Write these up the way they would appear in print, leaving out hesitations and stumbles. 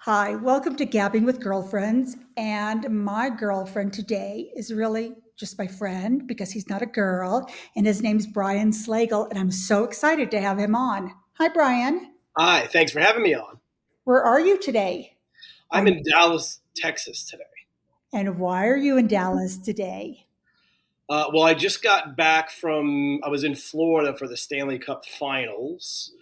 Hi, welcome to Gabbing with Girlfriends. And my girlfriend today is really just my friend because he's not a girl, and his name's Brian Slagel, and I'm so excited to have him on. Hi, Brian. Hi, thanks for having me on. Where are you today? I'm On in Dallas, Texas today. and why are you in Dallas today? Well, I just got back I was in Florida for the Stanley Cup Finals.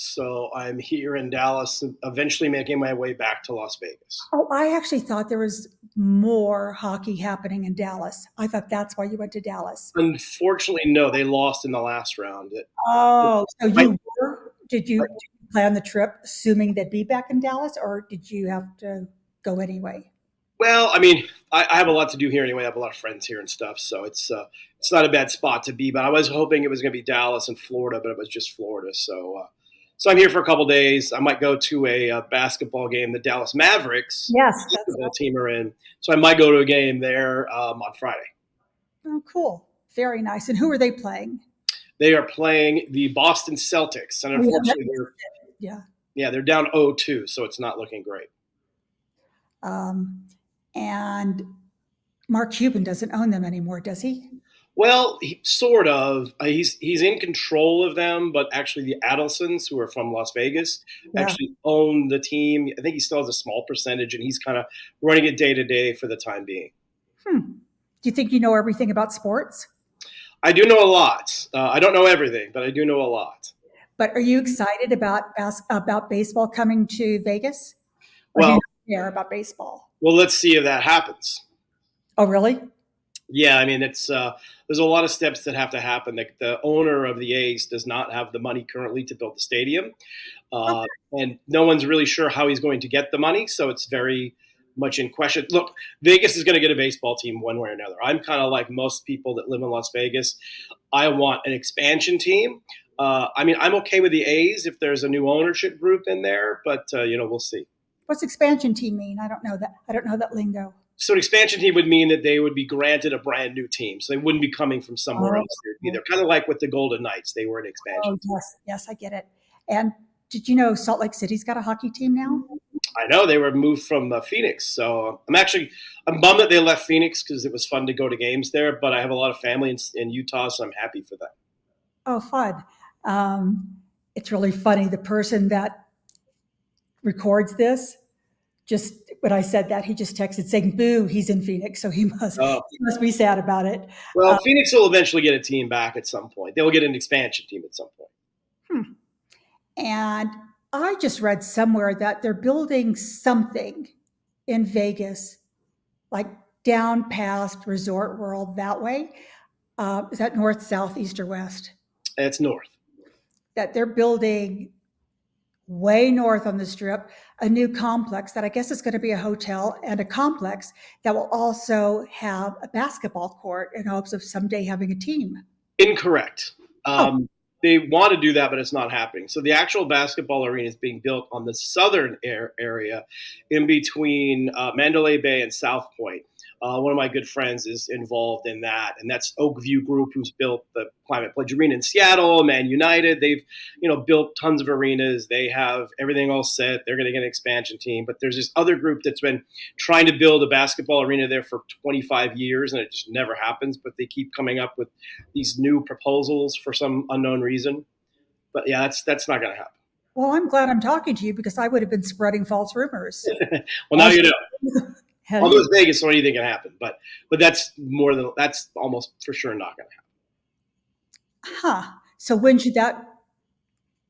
So I'm here in Dallas, eventually making my way back to Las Vegas. Oh, I actually thought there was more hockey happening in Dallas. I thought that's why you went to Dallas. Unfortunately, no, they lost in the last round. Oh, so Right, you were, did you plan the trip assuming they'd be back in Dallas, or did you have to go anyway? well, I mean, I have a lot to do here anyway. I have a lot of friends here and stuff, so it's not a bad spot to be. But I was hoping it was going to be Dallas and Florida, but it was just Florida. So I'm here for a couple days. I might go to a basketball game. The Dallas Mavericks Yes, that's basketball team are in, so I might go to a game there on Friday. oh, cool. Very nice. And who are they playing? They are playing the Boston Celtics, and Oh, yeah, unfortunately, yeah. they're down 0-2, so it's not looking great. Um, and Mark Cuban doesn't own them anymore, does he? Well, sort of. He's in control of them, but actually the Adelsons, who are from Las Vegas, Yeah. actually own the team. I think he still has a small percentage, and he's kind of running it day to day for the time being. Hmm. Do you think you know everything about sports? I do know a lot. I don't know everything, but I do know a lot. But are you excited about baseball coming to Vegas? Or do you Well, not care about baseball? let's see if that happens. Oh, really? Yeah, I mean, it's there's a lot of steps that have to happen. The owner of the A's does not have the money currently to build the stadium, Okay. and no one's really sure how he's going to get the money. So it's very much in question. Look, Vegas is going to get a baseball team one way or another. I'm kind of like most people that live in Las Vegas. I want an expansion team. I mean, I'm okay with the A's if there's a new ownership group in there, but we'll see. What's expansion team mean? I don't know that. I don't know that lingo. So an expansion team would mean that they would be granted a brand new team. So they wouldn't be coming from somewhere Oh, else. They'd be there, kind of like with the Golden Knights. They were an expansion oh, team. yes, yes, I get it. And did you know Salt Lake City's got a hockey team now? I know they were moved from Phoenix, so I'm bummed that they left Phoenix because it was fun to go to games there. But I have a lot of family in Utah, so I'm happy for that. Oh, fun. It's really funny. The person that records this, just when I said that, he just texted saying, "Boo, he's in Phoenix," so Oh, he must be sad about it. well, Phoenix will eventually get a team back at some point. They will get an expansion team at some point. Hmm. And I just read somewhere that they're building something in Vegas, like down past Resort World that way. Is that north, south, east, or west? It's north. That they're building way north on the strip a new complex that I guess is going to be a hotel and a complex that will also have a basketball court in hopes of someday having a team. Incorrect. Oh, They want to do that, but it's not happening. So the actual basketball arena is being built on the southern area, in between Mandalay Bay and South Point. One of my good friends is involved in that, and that's Oakview Group, who's built the Climate Pledge Arena in Seattle, Man United. They've built tons of arenas. They have everything all set. They're going to get an expansion team, but there's this other group that's been trying to build a basketball arena there for 25 years, and it just never happens. But they keep coming up with these new proposals for some unknown reason. But yeah, that's not going to happen. well, I'm glad I'm talking to you because I would have been spreading false rumors. Well, now you know. Hell Although yeah. it's Vegas, so anything can happen. But that's almost for sure not going to happen. Huh. So when should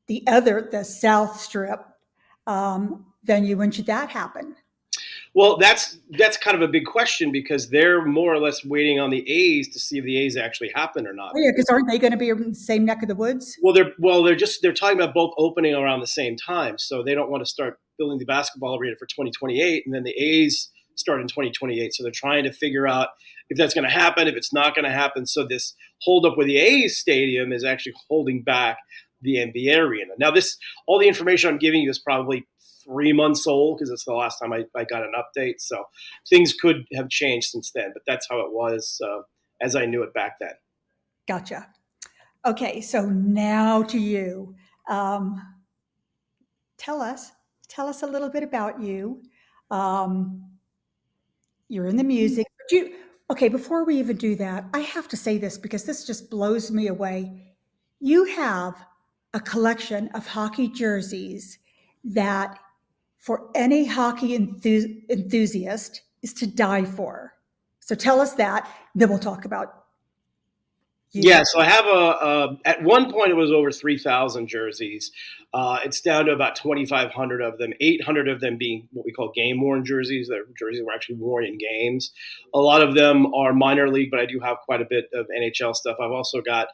the South Strip venue, when should that happen? Well, that's kind of a big question because they're more or less waiting on the A's to see if the A's actually happen or not. Oh, yeah, because aren't they going to be in the same neck of the woods? They're talking about both opening around the same time, so they don't want to start building the basketball arena for 2028, and then the A's start in 2028. So they're trying to figure out if that's going to happen, if it's not going to happen. So this holdup with the A's stadium is actually holding back the NBA arena. Now, this all the information I'm giving you is probably 3 months old because it's the last time I got an update. So things could have changed since then, but that's how it was as I knew it back then. Gotcha. Okay, so now to you. Um, Tell us. tell us a little bit about you. Um, you're in the music. But you, okay, before we even do that, I have to say this because this just blows me away. You have a collection of hockey jerseys that, for any hockey enthusiast, is to die for. So tell us that, then we'll talk about you. Yeah, so I have at one point it was over 3,000 jerseys. It's down to about 2,500 of them, 800 of them being what we call game worn jerseys. They're jerseys were actually worn in games. A lot of them are minor league, but I do have quite a bit of NHL stuff. I've also got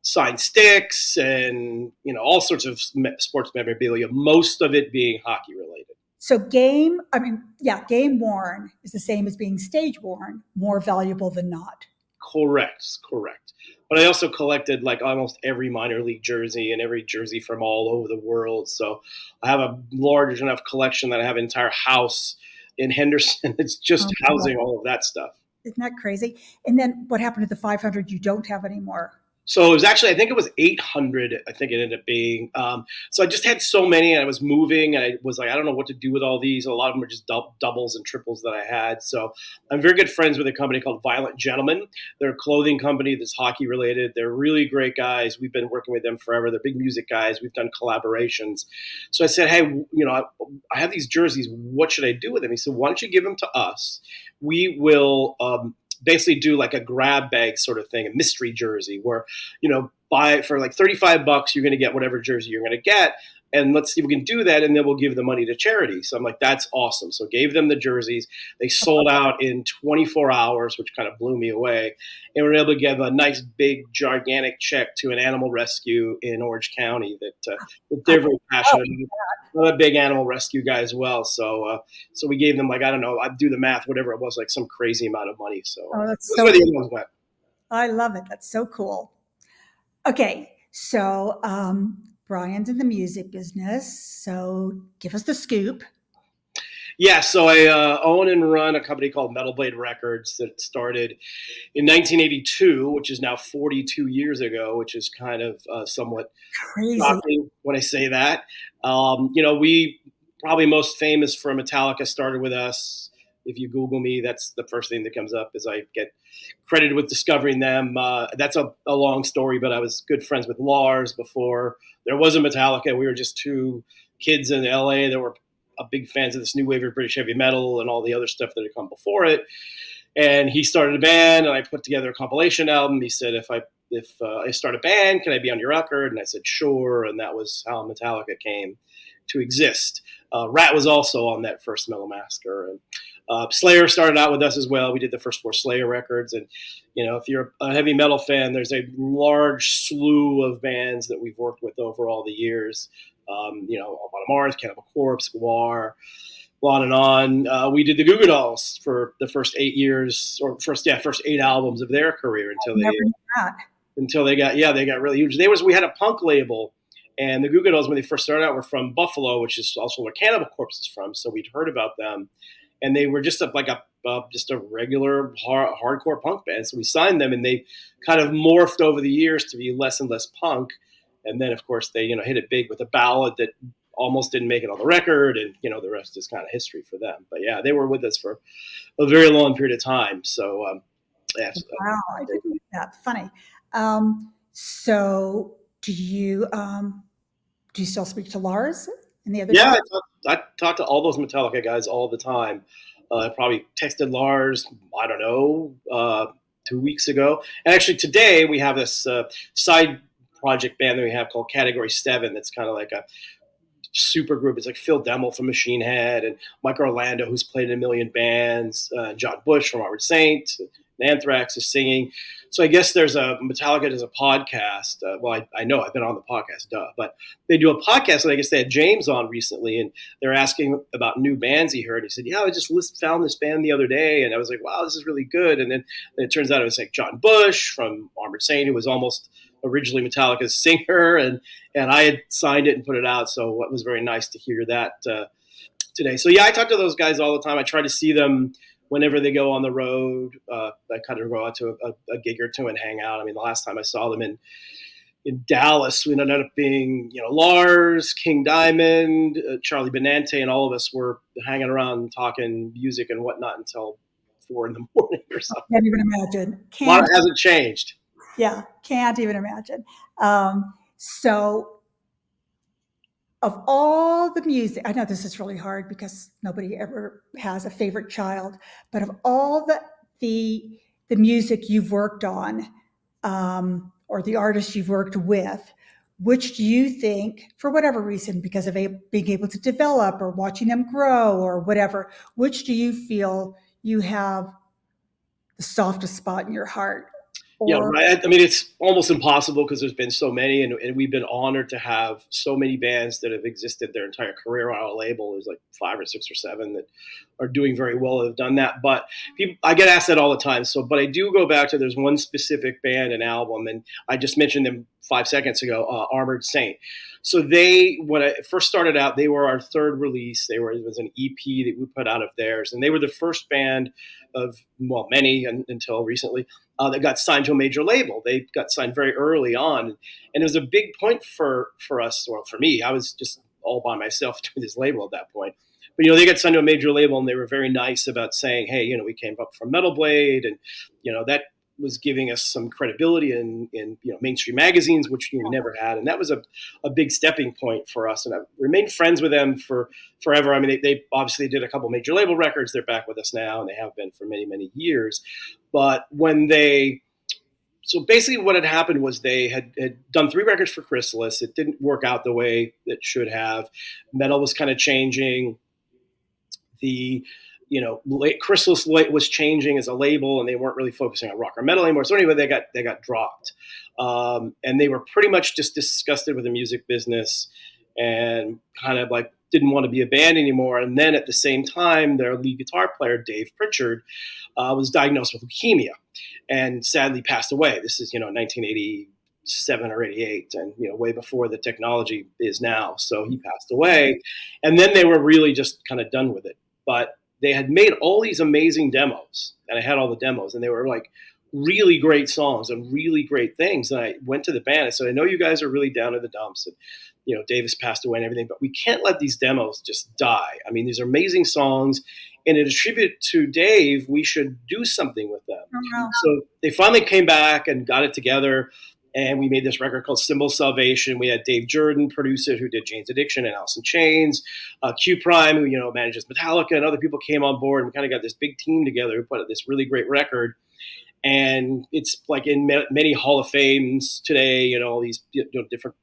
signed sticks and all sorts of sports memorabilia, most of it being hockey related. So game worn is the same as being stage worn, more valuable than not. Correct. But I also collected like almost every minor league jersey and every jersey from all over the world. So I have a large enough collection that I have an entire house in Henderson. It's just housing all of that stuff. Isn't that crazy? And then what happened to the 500 you don't have anymore? So it was actually, I think it was 800. I think it ended up being. So I just had so many, and I was moving, and I was like, I don't know what to do with all these. A lot of them were just doubles and triples that I had. So I'm very good friends with a company called Violent Gentlemen. They're a clothing company that's hockey related. They're really great guys. We've been working with them forever. They're big music guys. We've done collaborations. So I said, hey, I have these jerseys. What should I do with them? He said, why don't you give them to us? We will basically do like a grab bag sort of thing, a mystery jersey where, buy for like $35, you're going to get whatever jersey you're going to get. And let's see if we can do that. And then we'll give the money to charity. So I'm like, that's awesome. So gave them the jerseys. They sold out in 24 hours, which kind of blew me away. And we were able to give a nice, big, gigantic check to an animal rescue in Orange County that they're very passionate about. I'm a big animal rescue guy as well. So we gave them, like, I don't know, I'd do the math, whatever it was, like some crazy amount of money. So that's where the other ones went. I love it. That's so cool. Okay, so Brian's in the music business, so give us the scoop. Yeah, so I own and run a company called Metal Blade Records that started in 1982, which is now 42 years ago, which is kind of somewhat Crazy. shocking when I say that. We probably most famous for Metallica started with us. If you Google me, that's the first thing that comes up is I get credited with discovering them. That's a long story, but I was good friends with Lars before there was a Metallica. We were just two kids in LA that were big fans of this new wave of British heavy metal and all the other stuff that had come before it. And he started a band, and I put together a compilation album. He said, if I start a band, can I be on your record? And I said, sure. And that was how Metallica came to exist. Rat was also on that first Metal Master. And Slayer started out with us as well. We did the first 4 Slayer records. And, if you're a heavy metal fan, there's a large slew of bands that we've worked with over all the years. On Mars, Cannibal Corpse, Gwar, on and on. We did the Goo Goo Dolls for the first 8 years, or first 8 albums of their career until they got really huge. We had a punk label, and the Goo Goo Dolls when they first started out were from Buffalo, which is also where Cannibal Corpse is from. So we'd heard about them, and they were just a regular hardcore punk band. So we signed them, and they kind of morphed over the years to be less and less punk. And then, of course, they hit it big with a ballad that almost didn't make it on the record, and the rest is kind of history for them. But yeah, they were with us for a very long period of time. So yeah. Wow, I didn't know that. Funny. So do you still speak to Lars and the other? Yeah, I talk to all those Metallica guys all the time. I probably texted Lars, I don't know, 2 weeks ago. And actually today we have this side project band that we have called Category 7 that's kind of like a super group. It's like Phil Demmel from Machine Head and Mike Orlando, who's played in a million bands, John Bush from Robert Saint, and Anthrax is singing. So I guess Metallica does a podcast. I know I've been on the podcast, but they do a podcast, and I guess they had James on recently, and they're asking about new bands he heard. He said, yeah, I just found this band the other day, and I was like, wow, this is really good. And then it turns out it was like John Bush from Armored Saint, who was almost originally Metallica's singer, and I had signed it and put it out, so it was very nice to hear that today. So yeah, I talk to those guys all the time. I try to see them whenever they go on the road. I kind of go out to a gig or two and hang out. I mean, the last time I saw them in in Dallas, we ended up being, Lars, King Diamond, Charlie Benante, and all of us were hanging around talking music and whatnot until 4 in the morning or something. Can't even imagine. A lot Can't, hasn't changed. yeah, can't even imagine. So of all the music, I know this is really hard because nobody ever has a favorite child, but of all the the music you've worked on, or the artists you've worked with, which do you think, for whatever reason, because of being able to develop or watching them grow or whatever, which do you feel you have the softest spot in your heart? Yeah, Or right. I mean, it's almost impossible because there's been so many, and we've been honored to have so many bands that have existed their entire career on our label. There's like 5 or 6 or 7 that are doing very well, have done that. But people, I get asked that all the time. So, but I do go back to there's one specific band and album, and I just mentioned them 5 seconds ago, Armored Saint. So they, when I first started out, they were our third release. It was an EP that we put out of theirs, and they were the first band of, well, many until recently, that got signed to a major label. They got signed very early on, and it was a big point for us. Well, for me, I was just all by myself doing this label at that point. But they got signed to a major label, and they were very nice about saying, "Hey, we came up from Metal Blade, and that was giving us some credibility in mainstream magazines, which we never had, and that was a big stepping point for us. And I've remained friends with them for forever. I mean, they obviously did a couple major label records. They're back with us now, and they have been for many years. But so basically what had happened was they had done 3 records for Chrysalis. It didn't work out the way it should have. Metal was kind of changing. The Chrysalis was changing as a label, and they weren't really focusing on rock or metal anymore. So anyway, they got dropped, and they were pretty much just disgusted with the music business, and kind of like didn't want to be a band anymore. And then at the same time, their lead guitar player Dave Pritchard was diagnosed with leukemia, and sadly passed away. This is 1987 or 88, and way before the technology is now. So he passed away, and then they were really just kind of done with it. But they had made all these amazing demos, and I had all the demos, and they were like really great songs and really great things. And I went to the band and said, I know you guys are really down in the dumps, and Davis passed away and everything, but we can't let these demos just die. I mean, these are amazing songs, and in a tribute to Dave, we should do something with them. So they finally came back and got it together, and we made this record called Symbol Salvation. We had Dave Jordan produce it, who did Jane's Addiction and Alice in Chains. Q Prime, who manages Metallica, and other people came on board, and we kind of got this big team together who put out this really great record. And it's like in many Hall of Fames today, all these different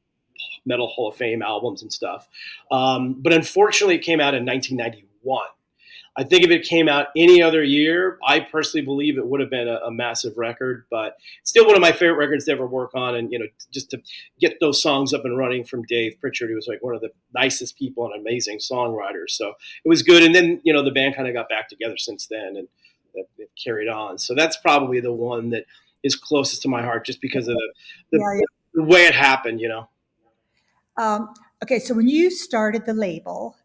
Metal Hall of Fame albums and stuff. But unfortunately, it came out in 1991. I think if it came out any other year, I personally believe it would have been a massive record, but still one of my favorite records to ever work on. And, just to get those songs up and running from Dave Pritchard, who was like one of the nicest people and amazing songwriters. So it was good. And then, the band kind of got back together since then, and it carried on. So that's probably the one that is closest to my heart, just because of the way it happened, Okay, so when you started the label,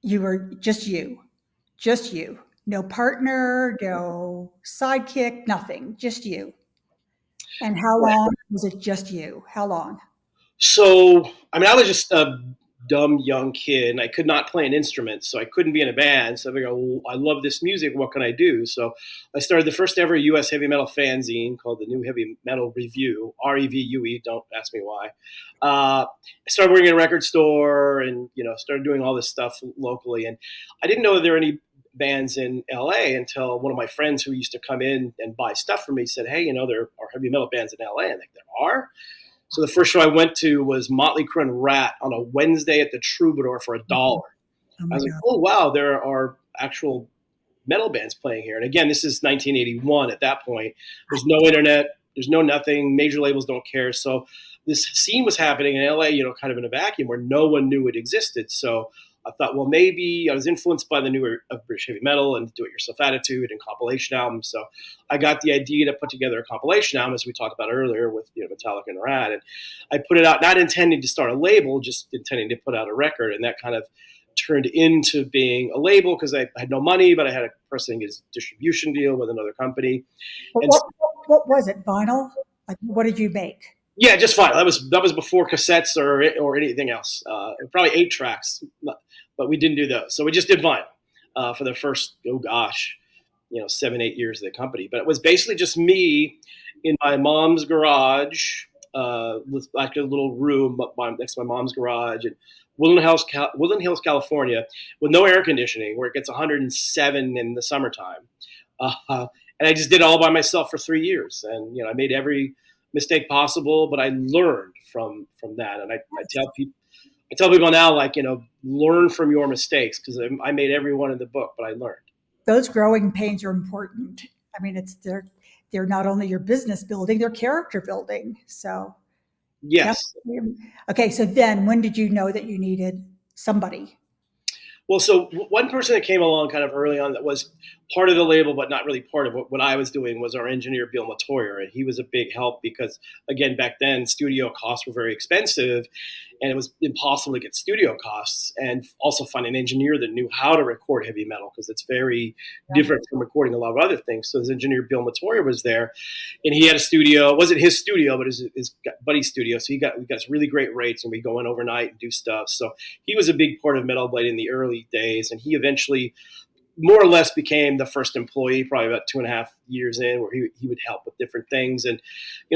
you were just you, no partner, no sidekick, nothing, just you. And how long was it just you? How long? So, I mean, I was just a dumb young kid, and I could not play an instrument, so I couldn't be in a band. So I figured, well, I love this music. What can I do? So I started the first ever U.S. heavy metal fanzine called the New Heavy Metal Review, REVUE. Don't ask me why. I started working at a record store, and started doing all this stuff locally. And I didn't know that there were any bands in LA until one of my friends who used to come in and buy stuff for me said, "Hey, there are heavy metal bands in LA." And there are. So the first show I went to was Motley Crue and Rat on a Wednesday at the Troubadour for $1. Oh I my was like, God. oh, wow, there are actual metal bands playing here. And again, this is 1981 at that point. There's no internet. There's no nothing. Major labels don't care. So this scene was happening in LA, kind of in a vacuum where no one knew it existed. So I thought, well, maybe I was influenced by the newer of British heavy metal and do-it-yourself attitude and compilation albums. So I got the idea to put together a compilation album, as we talked about earlier, with Metallica and Rad. And I put it out not intending to start a label, just intending to put out a record. And that kind of turned into being a label because I had no money, but I had a person get a distribution deal with another company. But And what was it? Vinyl? Like, what did you make? Yeah, just fine. That was before cassettes or anything else. Probably 8 tracks, but we didn't do those. So we just did vinyl for the first, oh gosh, 7, 8 years of the company. But it was basically just me in my mom's garage, with like a little room next to my mom's garage in Woodland Hills, California, with no air conditioning, where it gets 107 in the summertime. And I just did it all by myself for 3 years, and I made every mistake possible, but I learned from that. And I tell people now, like, learn from your mistakes, because I made every one in the book, but I learned. Those growing pains are important. I mean, they're not only your business building, they're character building. So Yes. definitely. Okay, so then when did you know that you needed somebody? Well, so one person that came along kind of early on that was part of the label, but not really part of what I was doing, was our engineer, Bill Matoyer. And he was a big help because, again, back then, studio costs were very expensive, and it was impossible to get studio costs, and also find an engineer that knew how to record heavy metal, because it's very Yeah. different from recording a lot of other things. So his engineer, Bill Matoyer, was there, and he had a studio. It wasn't his studio, but his buddy's studio. So we got really great rates, and we go in overnight and do stuff. So he was a big part of Metal Blade in the early days, and he eventually more or less became the first employee, probably about 2.5 years in, where he would help with different things. And,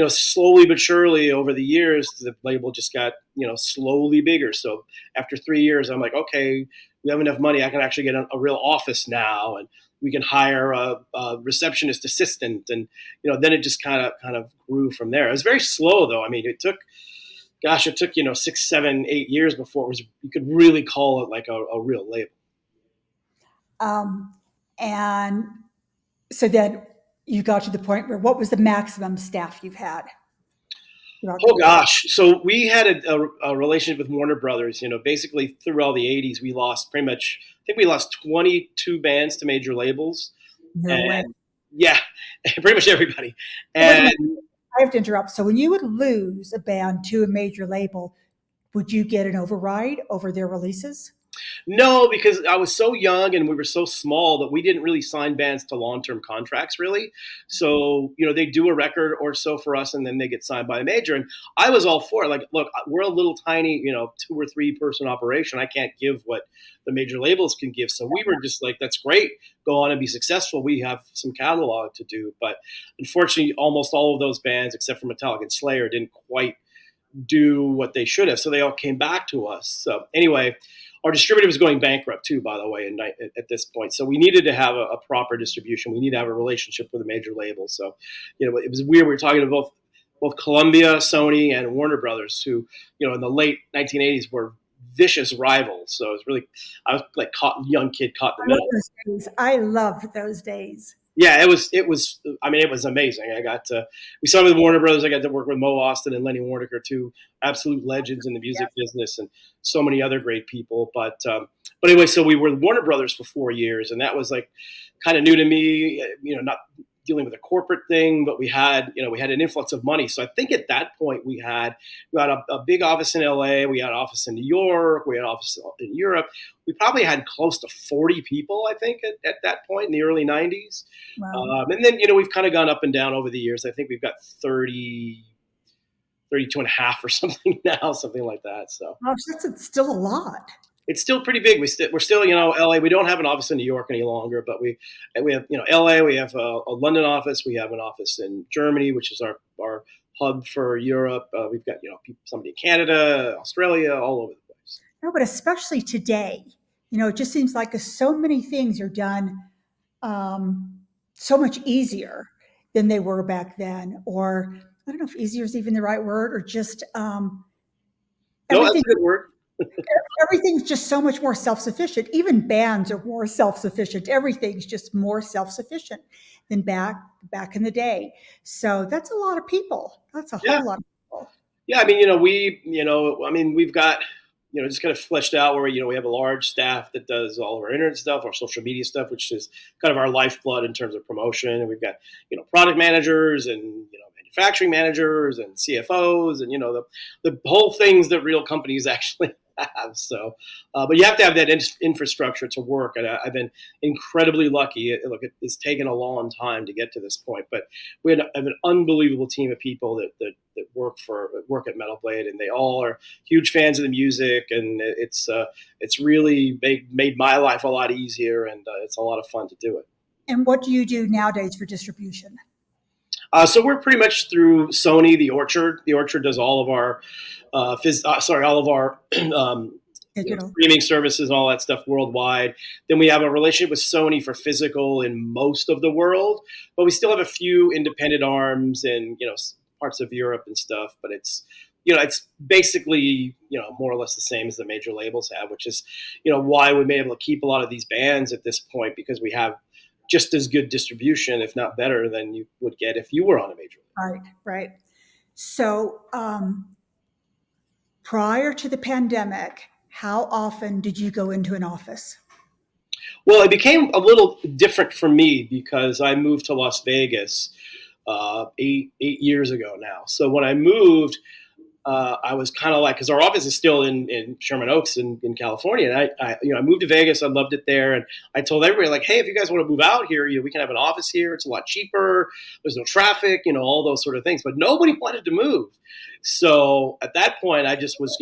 slowly but surely over the years, the label just got, slowly bigger. So after 3 years, I'm like, okay, we have enough money. I can actually get a real office now, and we can hire a receptionist assistant. And, then it just kind of grew from there. It was very slow, though. I mean, it took, 6, 7, 8 years before you could really call it like a real label. Um, and so then you got to the point where what was the maximum staff you've had throughout the Oh years? gosh! So we had a relationship with Warner Brothers. Basically through all the '80s, we lost pretty much. I think we lost 22 bands to major labels, No way. and yeah, pretty much everybody. So wait a And minute. I have to interrupt. So when you would lose a band to a major label, would you get an override over their releases? no, because I was so young and we were so small that we didn't really sign bands to long-term contracts, really. So, they do a record or so for us, and then they get signed by a major. And I was all for it. Like, look, we're a little tiny, 2 or 3 person operation. I can't give what the major labels can give. So we were just like, that's great. Go on and be successful. We have some catalog to do. But unfortunately, almost all of those bands, except for Metallica and Slayer, didn't quite do what they should have. So they all came back to us. So anyway, our distributor was going bankrupt too, by the way, at this point. So we needed to have a proper distribution. We need to have a relationship with a major label. So, it was weird. We were talking to both Columbia, Sony, and Warner Brothers, who, in the late 1980s were vicious rivals. So it was really, I was like young kid caught in I the love middle. those days. I loved those days. Yeah, I mean, it was amazing. We started with Warner Brothers. I got to work with Mo Austin and Lenny Waronker, two absolute legends in the music Yes. business, and so many other great people. But anyway, so we were with Warner Brothers for 4 years, and that was like kind of new to me, not dealing with a corporate thing, but we had an influx of money. So I think at that point we had a big office in LA, we had an office in New York, we had an office in Europe. We probably had close to 40 people, I think, at that point in the early 90s. Wow. And then, we've kind of gone up and down over the years. I think we've got 30, 32 and a half or something now, something like that. So Gosh, that's still a lot. it's still pretty big. We're still, LA. We don't have an office in New York any longer, but we have, LA. We have a London office. We have an office in Germany, which is our hub for Europe. We've got, somebody in Canada, Australia, all over the place. No, but especially today, it just seems like so many things are done so much easier than they were back then. Or I don't know if easier is even the right word, or just No, that's everything. a good word. Everything's just so much more self-sufficient. Even bands are more self-sufficient. Everything's just more self-sufficient than back in the day. So that's a lot of people. That's a Yeah. whole lot of people. Yeah, I mean, we've got, just kind of fleshed out where, we have a large staff that does all of our internet stuff, our social media stuff, which is kind of our lifeblood in terms of promotion. And we've got, product managers and, manufacturing managers and CFOs and, the whole things that real companies actually have. So, but you have to have that infrastructure to work. And I've been incredibly lucky. It's taken a long time to get to this point, but we have an unbelievable team of people that work at Metal Blade, and they all are huge fans of the music, and it's really made my life a lot easier, and it's a lot of fun to do it. And what do you do nowadays for distribution? So we're pretty much through Sony, the Orchard. The Orchard does all of our, all of our Digital. streaming services and all that stuff worldwide. Then we have a relationship with Sony for physical in most of the world, but we still have a few independent arms in parts of Europe and stuff. But it's basically more or less the same as the major labels have, which is why we've been able to keep a lot of these bands at this point, because we have just as good distribution, if not better, than you would get if you were on a major label. Right, right. So prior to the pandemic, how often did you go into an office? Well, it became a little different for me because I moved to Las Vegas 8 years ago now. So when I moved, I was kind of like, because our office is still in Sherman Oaks in California, and I moved to Vegas. I loved it there, and I told everybody, like, hey, if you guys want to move out here, we can have an office here. It's a lot cheaper. There's no traffic, all those sort of things. But nobody wanted to move. So at that point, I just was,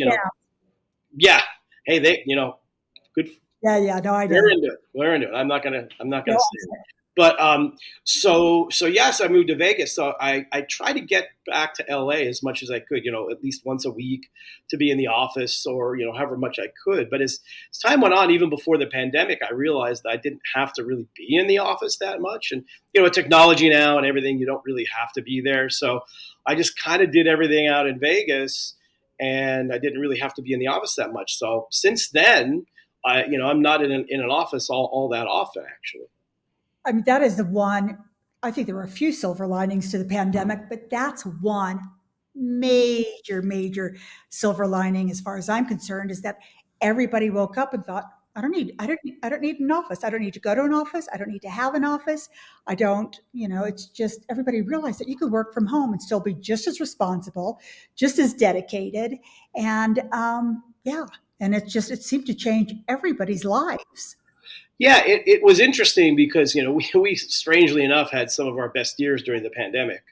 yeah, hey, good. Yeah. No, I We're did. into it. We're into it. I'm not gonna No, say it. But so yes, I moved to Vegas. So I tried to get back to LA as much as I could, at least once a week to be in the office, or however much I could. But as time went on, even before the pandemic, I realized that I didn't have to really be in the office that much. And with technology now and everything, you don't really have to be there. So I just kind of did everything out in Vegas, and I didn't really have to be in the office that much. So since then, I'm not in an office all that often, actually. I mean, that is the one. I think there were a few silver linings to the pandemic, but that's one major silver lining, as far as I'm concerned, is that everybody woke up and thought, I don't need an office. I don't need to go to an office. I don't need to have an office. I don't, it's just everybody realized that you could work from home and still be just as responsible, just as dedicated. And yeah, and it seemed to change everybody's lives. Yeah, it was interesting because we strangely enough had some of our best years during the pandemic.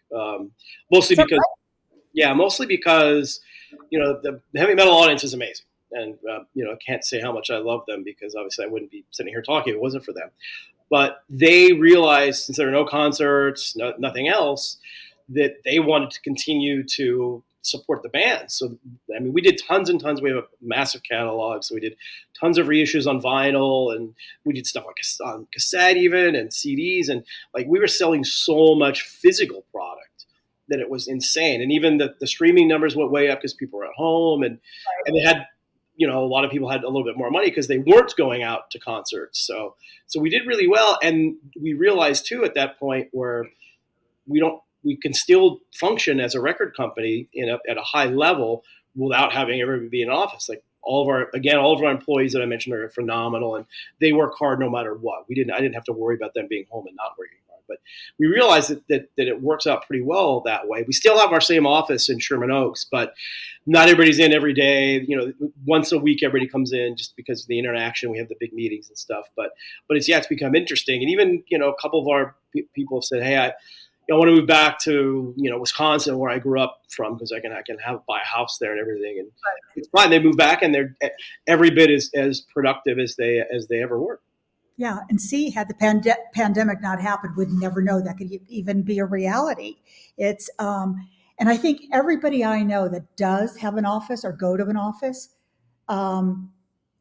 Mostly So, because mostly because the heavy metal audience is amazing, and I can't say how much I love them, because obviously I wouldn't be sitting here talking if it wasn't for them. But they realized, since there are no concerts, nothing else, that they wanted to continue to support the band. So, I mean, we did tons and tons. We have a massive catalog. So we did tons of reissues on vinyl, and we did stuff like on cassette even, and CDs. And like, we were selling so much physical product that it was insane. And even the streaming numbers went way up because people were at home, and they had, a lot of people had a little bit more money because they weren't going out to concerts. So we did really well. And we realized too, at that point, where we can still function as a record company at a high level without having everybody be in office. Like all of our employees that I mentioned are phenomenal, and they work hard no matter what. I didn't have to worry about them being home and not working hard. But we realized that it works out pretty well that way. We still have our same office in Sherman Oaks, but not everybody's in every day. Once a week everybody comes in, just because of the interaction. We have the big meetings and stuff. But it's become interesting. And even a couple of our people have said, hey, I want to move back to Wisconsin, where I grew up from, because I can buy a house there and everything, and it's fine. They move back, and they're every bit as productive as they ever were. Yeah, and see, had the pandemic not happened, we'd never know that could even be a reality. It's and I think everybody I know that does have an office or go to an office um,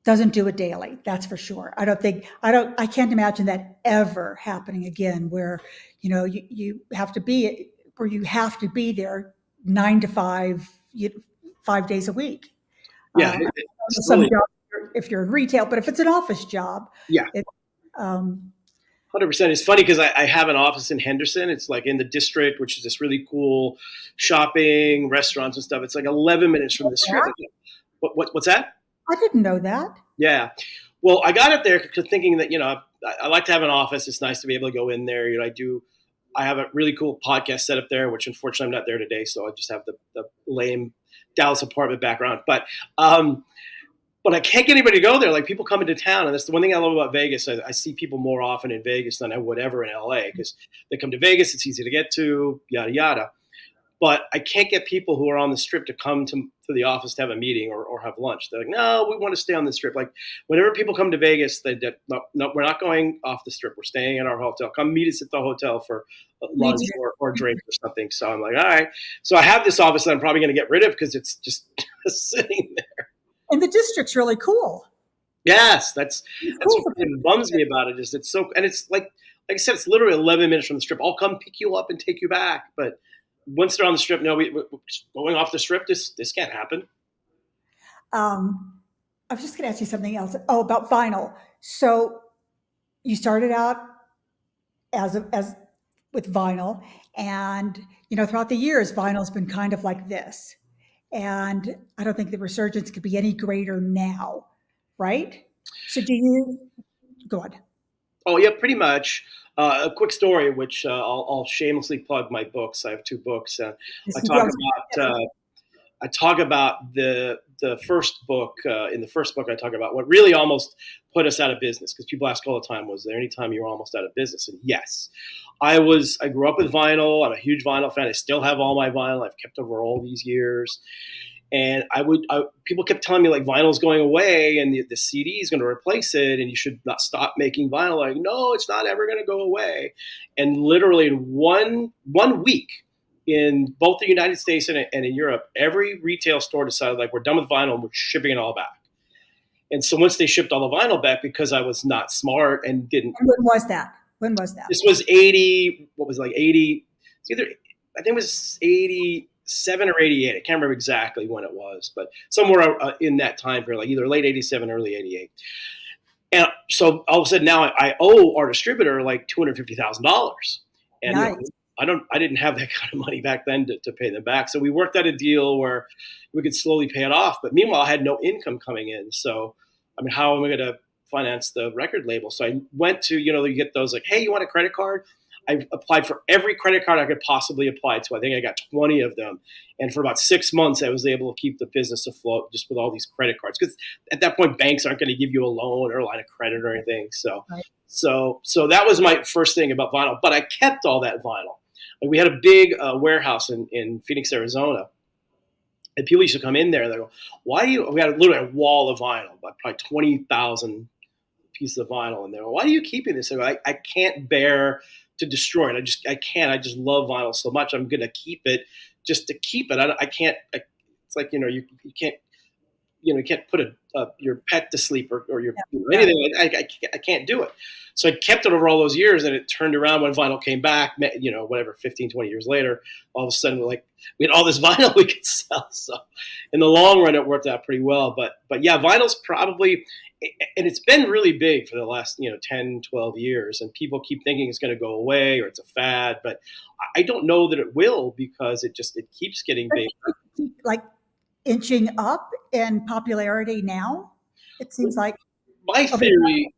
doesn't do it daily. That's for sure. I can't imagine that ever happening again, where you have to be where you have to be there 9 to 5, 5 days a week. Yeah, it's Some really, jobs, if you're in retail, but if it's an office job, yeah, it, um, 100%. It's funny because I have an office in Henderson. It's like in the district, which is this really cool shopping, restaurants and stuff. It's like 11 minutes from the strip. What's that? I didn't know that. Yeah. Well, I got it there thinking that, I like to have an office. It's nice to be able to go in there. I have a really cool podcast set up there, which unfortunately I'm not there today. So I just have the lame Dallas apartment background. But but I can't get anybody to go there. Like people come into town, and that's the one thing I love about Vegas. I see people more often in Vegas than I would ever in LA because they come to Vegas. It's easy to get to, yada yada. But I can't get people who are on the strip to come to the office to have a meeting or have lunch. They're like, no, we want to stay on the strip. Like whenever people come to Vegas, no, we're not going off the strip. We're staying at our hotel. Come meet us at the hotel for Me lunch too. or drink or something. So I'm like, all right. So I have this office that I'm probably going to get rid of because it's just sitting there. And the district's really cool. Yes, It's that's cool what for really people. bums me about it. Is it's so, and it's like I said, it's literally 11 minutes from the strip. I'll come pick you up and take you back, but once they're on the strip, no, we're going off the strip. This can't happen. Um, I was just going to ask you something else. Oh, about vinyl. So you started out as with vinyl, and throughout the years, vinyl's been kind of like this. And I don't think the resurgence could be any greater now, right? So do you go on? Oh yeah, pretty much. A quick story, which I'll shamelessly plug my books. I have two books. I Yes, you do. talk about I talk about the first book. In the first book, I talk about what really almost put us out of business because people ask all the time, "Was there any time you were almost out of business?" And yes, I was. I grew up with vinyl. I'm a huge vinyl fan. I still have all my vinyl. I've kept over all these years. And people kept telling me like vinyl's going away and the CD is going to replace it, and you should not stop making vinyl. Like, no, it's not ever going to go away. And literally in one week, in both the United States and in Europe, every retail store decided like we're done with vinyl and we're shipping it all back. And so once they shipped all the vinyl back, because I was not smart and didn't, And when was that? When was that? this was 80. What was it, like 80? It's either I think it was 87 or 88. I can't remember exactly when it was, but somewhere in that time period, like either late 87, early 88. And so all of a sudden now I owe our distributor like $250,000, and Nice. I didn't have that kind of money back then to pay them back. So we worked out a deal where we could slowly pay it off. But meanwhile, I had no income coming in. So I mean, how am I going to finance the record label? So I went to you get those like, hey, you want a credit card? I applied for every credit card I could possibly apply to. I think I got 20 of them. And for about 6 months, I was able to keep the business afloat just with all these credit cards. Because at that point, banks aren't going to give you a loan or a line of credit or anything. So, Right. so that was my first thing about vinyl. But I kept all that vinyl. Like we had a big warehouse in Phoenix, Arizona. And people used to come in there and they go, why do you, we had literally a wall of vinyl, like probably 20,000 pieces of vinyl. And they go, why are you keeping this? I go, I can't bear to destroy it. I can't. I just love vinyl so much. I'm going to keep it just to keep it. I can't. It's like you can't you can't put your pet to sleep or your Yeah. anything. I can't do it. So I kept it over all those years, and it turned around when vinyl came back. Whatever, 15, 20 years later, all of a sudden we had all this vinyl we could sell. So in the long run, it worked out pretty well. But yeah, vinyl's probably. And it's been really big for the last 10, 12 years, and people keep thinking it's going to go away or it's a fad, but I don't know that it will because it keeps getting big. Like inching up in popularity now. It seems like. My Okay, theory,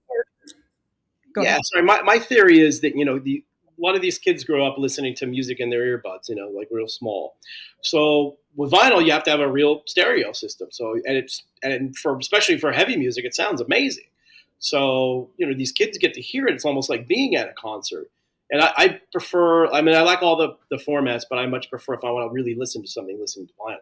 go yeah, ahead. sorry, my theory is that a lot of these kids grow up listening to music in their earbuds, like real small. So with vinyl, you have to have a real stereo system. So and for especially for heavy music, it sounds amazing. So these kids get to hear it. It's almost like being at a concert. And I prefer. I mean, I like all the formats, but I much prefer if I want to really listen to something, listen to vinyl.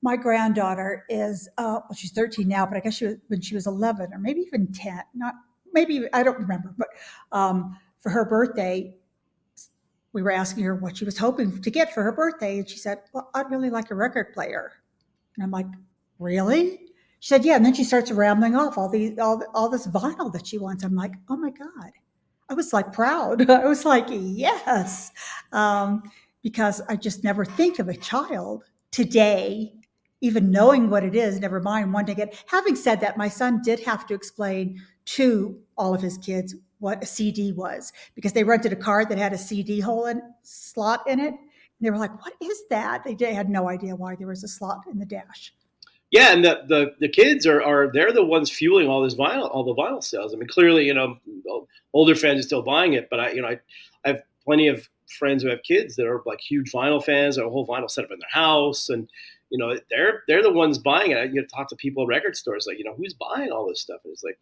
My granddaughter is, well, she's 13 now, but I guess when she was 11 or maybe even 10, not maybe, I don't remember, but for her birthday, we were asking her what she was hoping to get for her birthday. And she said, well, I'd really like a record player. And I'm like, really? She said, yeah. And then she starts rambling off all this vinyl that she wants. I'm like, oh my God. I was like proud. I was like, yes. Um, because I just never think of a child today, even knowing what it is, never mind wanting it. Having said that, my son did have to explain to all of his kids what a CD was because they rented a car that had a CD slot in it. And they were like, what is that? They had no idea why there was a slot in the dash. Yeah, and the kids are they're the ones fueling all the vinyl sales. I mean, clearly, older fans are still buying it, but I have plenty of friends who have kids that are like huge vinyl fans, have a whole vinyl setup in their house, and they're the ones buying it. You talk to people at record stores, like, who's buying all this stuff? And it's like,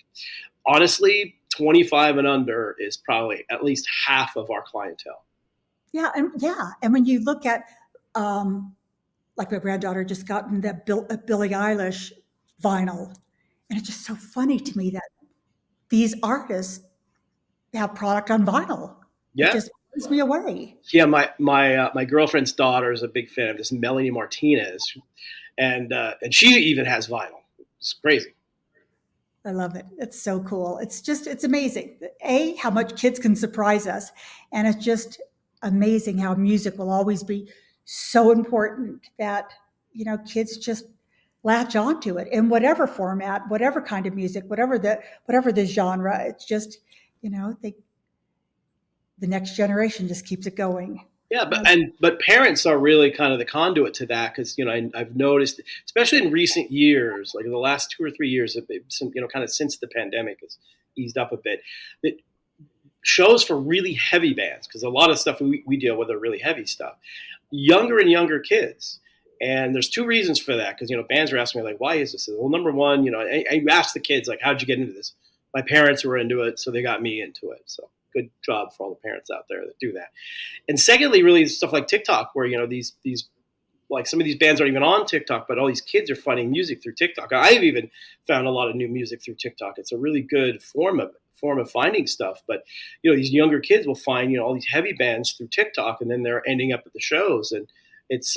honestly, 25 and under is probably at least half of our clientele. And when you look at, like my granddaughter just gotten that Billie Eilish vinyl, and it's just so funny to me that these artists have product on vinyl. It Yeah. just blows me away. Yeah, my girlfriend's daughter is a big fan of this Melanie Martinez, and she even has vinyl. It's crazy. I love it. It's so cool. It's amazing. A, how much kids can surprise us. And it's just amazing how music will always be so important that, kids just latch onto it in whatever format, whatever kind of music, whatever the genre. It's just, the next generation just keeps it going. Yeah, but parents are really kind of the conduit to that, because I've noticed, especially in recent years, like in the last 2 or 3 years, kind of since the pandemic has eased up a bit, that shows for really heavy bands, because a lot of stuff we deal with are really heavy stuff. Younger and younger kids. And there's two reasons for that, because bands are asking me, like, why is this? Well, number one, I ask the kids, like, how'd you get into this? My parents were into it, so they got me into it. So good job for all the parents out there that do that. And secondly, really stuff like TikTok, where these like some of these bands aren't even on TikTok, but all these kids are finding music through TikTok. I've even found a lot of new music through TikTok. It's a really good form of finding stuff. But these younger kids will find all these heavy bands through TikTok, and then they're ending up at the shows, and it's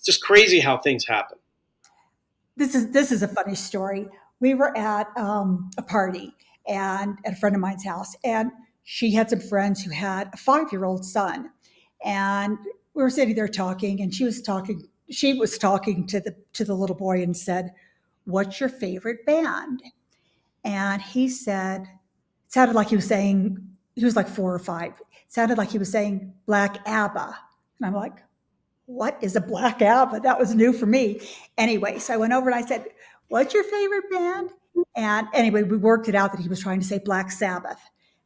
just crazy how things happen. This is a funny story. We were at a party and at a friend of mine's house, and she had some friends who had a 5-year-old son, and we were sitting there talking, and she was talking. She was talking to the little boy and said, "What's your favorite band?" And he said, it sounded like he was saying, he was like 4 or 5. It sounded like he was saying Black ABBA, and I'm like, what is a Black ABBA? That was new for me. Anyway, so I went over and I said, what's your favorite band? And anyway, we worked it out that he was trying to say Black Sabbath.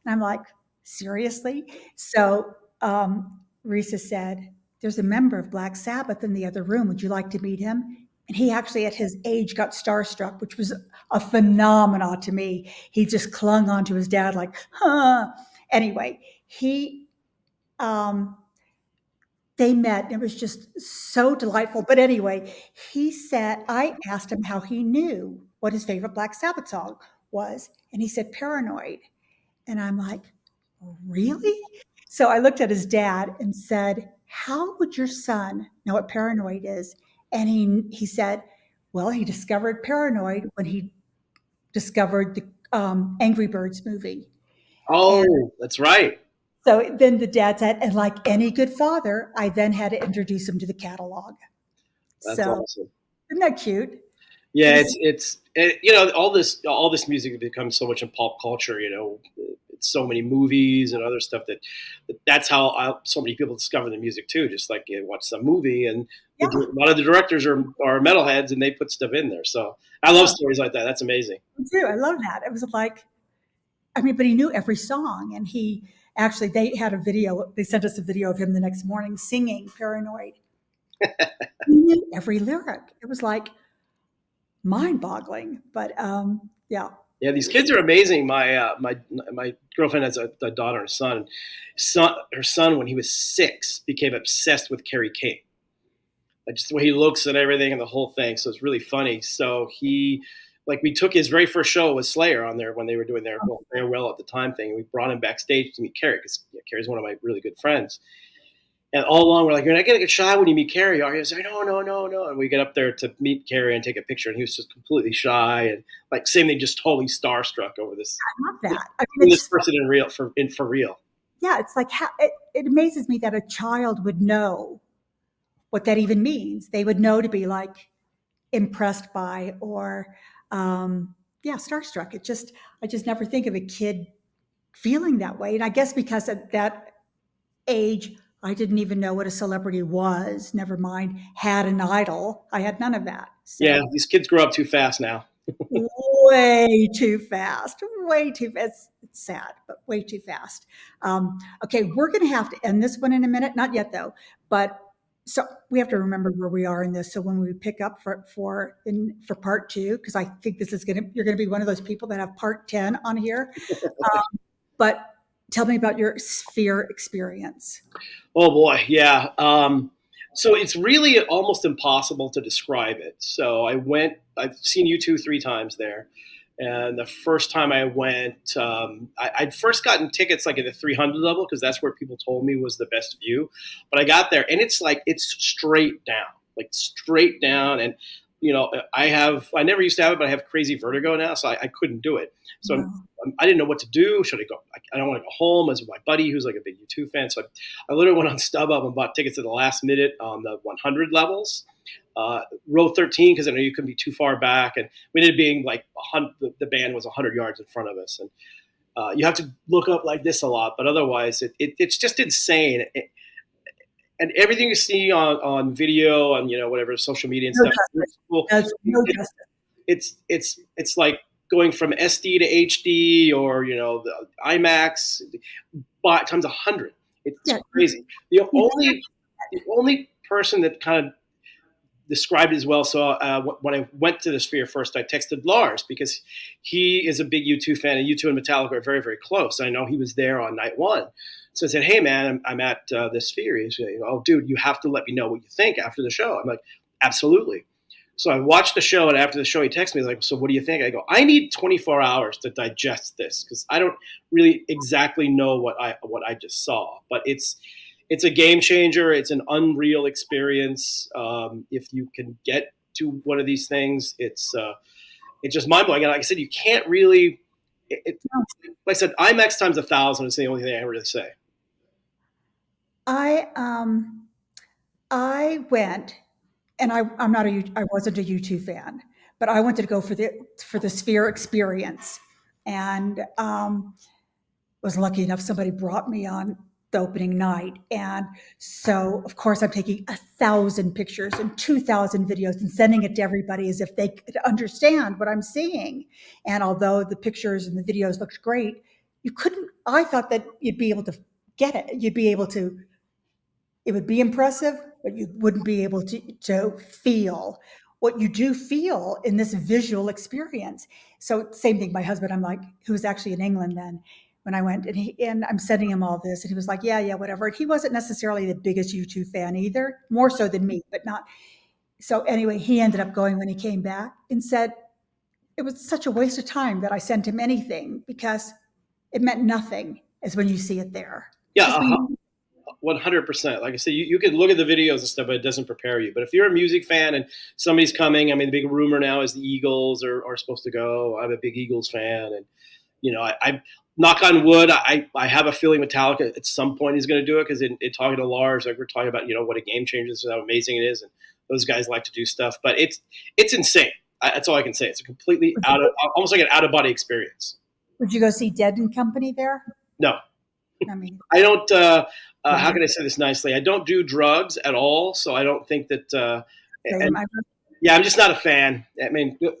And I'm like, seriously? So Risa said, there's a member of Black Sabbath in the other room. Would you like to meet him? And he actually, at his age, got starstruck, which was a phenomenon to me. He just clung onto his dad like, huh. Anyway, they met, and it was just so delightful. But anyway, I asked him how he knew what his favorite Black Sabbath song was. And he said, Paranoid. And I'm like, really? So I looked at his dad and said, how would your son know what Paranoid is? And he said, well, he discovered Paranoid when he discovered the Angry Birds movie. Oh, And that's right. so then the dad said, and like any good father, I then had to introduce him to the catalog. That's So awesome. isn't that cute? It Yeah, was, all this music has become so much in pop culture. It's so many movies and other stuff that's how so many people discover the music too. Just like you watch some movie, and yeah, a lot of the directors are metalheads, and they put stuff in there. So I love yeah, stories like that. That's amazing. me too. I love that. It was like, I mean, but he knew every song, and they had a video. They sent us a video of him the next morning singing Paranoid. He knew every lyric. It was like mind-boggling. But yeah, Yeah, these kids are amazing. My girlfriend has a daughter and a son. Her son, when he was 6, became obsessed with Carrie King. Like, just the way he looks and everything and the whole thing. So it's really funny. So we took his very first show with Slayer on there when they were doing their farewell at the time thing. We brought him backstage to meet Carrie, because Carrie's one of my really good friends. And all along, we're like, you're not going to get shy when you meet Carrie, are you? I was like, no, no, no, no. And we get up there to meet Carrie and take a picture, and he was just completely shy. And like, same thing, just totally starstruck over this, I love that. I mean, this person for real. yeah, it's like it amazes me that a child would know what that even means. They would know to be like impressed by or yeah, starstruck. I just never think of a kid feeling that way. And I guess because at that age, I didn't even know what a celebrity was. Never mind, had an idol. I had none of that. Yeah, So these kids grow up too fast now. way too fast. Way too fast. It's sad, but way too fast. Okay, we're going to have to end this one in a minute. Not yet, though. But So we have to remember where we are in this. So when we pick up for part two, because I think this is you're gonna be one of those people that have part 10 on here. But tell me about your sphere experience. Oh boy, yeah. So it's really almost impossible to describe it. So I've seen you two, three times there. And the first time I went, I'd first gotten tickets like at the 300 level because that's where people told me was the best view. But I got there and it's straight down, like straight down. And, I never used to have it, but I have crazy vertigo now. So I couldn't do it. So Wow. I didn't know what to do. Should I go? I don't want to go home. As my buddy, who's like a big U2 fan, so I literally went on StubHub and bought tickets at the last minute on the 100 levels, row 13, because I know you couldn't be too far back, and we ended up being like the band was 100 yards in front of us, and you have to look up like this a lot, but otherwise it's just insane. And everything you see on video, on whatever social media and No stuff, justice. cool. There's no justice. It's like going from SD to HD or the IMAX times 100. It's Yeah. crazy. The only person that kind of described it as well. So when I went to the Sphere first, I texted Lars because he is a big U2 fan, and U2 and Metallica are very, very close. I know he was there on night one. So I said, hey, man, I'm at the Sphere. He's like, oh, dude, you have to let me know what you think after the show. I'm like, absolutely. So I watched the show, and after the show, he texted me like, so what do you think? I go, I need 24 hours to digest this because I don't really exactly know what I just saw. But it's a game changer. It's an unreal experience. If you can get to one of these things, it's just mind blowing. And like I said, you can't really. Like I said, IMAX times 1,000 is the only thing I really say. I went, and I wasn't a U2 fan, but I wanted to go for the Sphere experience, and was lucky enough somebody brought me on the opening night, and so of course I'm taking 1,000 pictures and 2,000 videos and sending it to everybody as if they could understand what I'm seeing. And although the pictures and the videos looked great, you couldn't. I thought that you'd be able to get it. You'd be able to. It would be impressive, but you wouldn't be able to feel what you do feel in this visual experience. So same thing, my husband, I'm like, who was actually in England then when I went, and I'm sending him all this, and he was like, yeah, whatever. And he wasn't necessarily the biggest U2 fan either, more so than me, but not. So anyway, he ended up going when he came back and said it was such a waste of time that I sent him anything because it meant nothing as when you see it there. Yeah, 100%. Like I said, you can look at the videos and stuff, but it doesn't prepare you. But if you're a music fan and somebody's coming, I mean, the big rumor now is the Eagles are supposed to go. I'm a big Eagles fan, and I knock on wood, I have a feeling Metallica at some point is going to do it because in talking to Lars, like we're talking about, what a game changer this is, how amazing it is, and those guys like to do stuff. But it's insane. That's all I can say. It's a completely almost like an out of body experience. Would you go see Dead and Company there? No. I mean, I don't. How can I say this nicely? I don't do drugs at all, so I don't think that. I'm just not a fan. I mean, but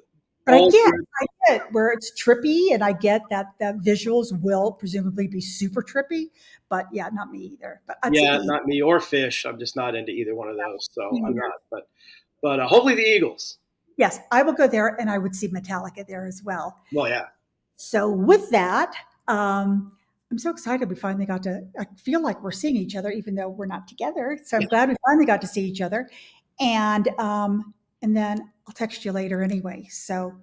I get where it's trippy, and I get that visuals will presumably be super trippy. But yeah, not me either. But not me or Fish. I'm just not into either one of those, so I'm not. But hopefully the Eagles. Yes, I will go there, and I would see Metallica there as well. Well, yeah. So with that. I'm so excited we finally got to. I feel like we're seeing each other, even though we're not together. So I'm glad we finally got to see each other, and then I'll text you later anyway. So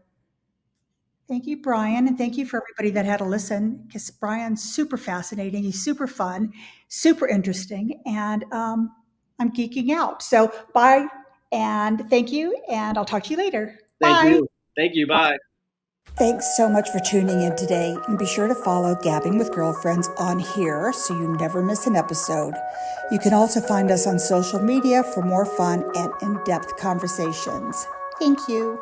thank you, Brian, and thank you for everybody that had to listen. Because Brian's super fascinating. He's super fun, super interesting, and I'm geeking out. So bye, and thank you, and I'll talk to you later. Thank you. Bye. Thanks so much for tuning in today, and be sure to follow Gabbing with Girlfriends on here so you never miss an episode. You can also find us on social media for more fun and in-depth conversations. Thank you.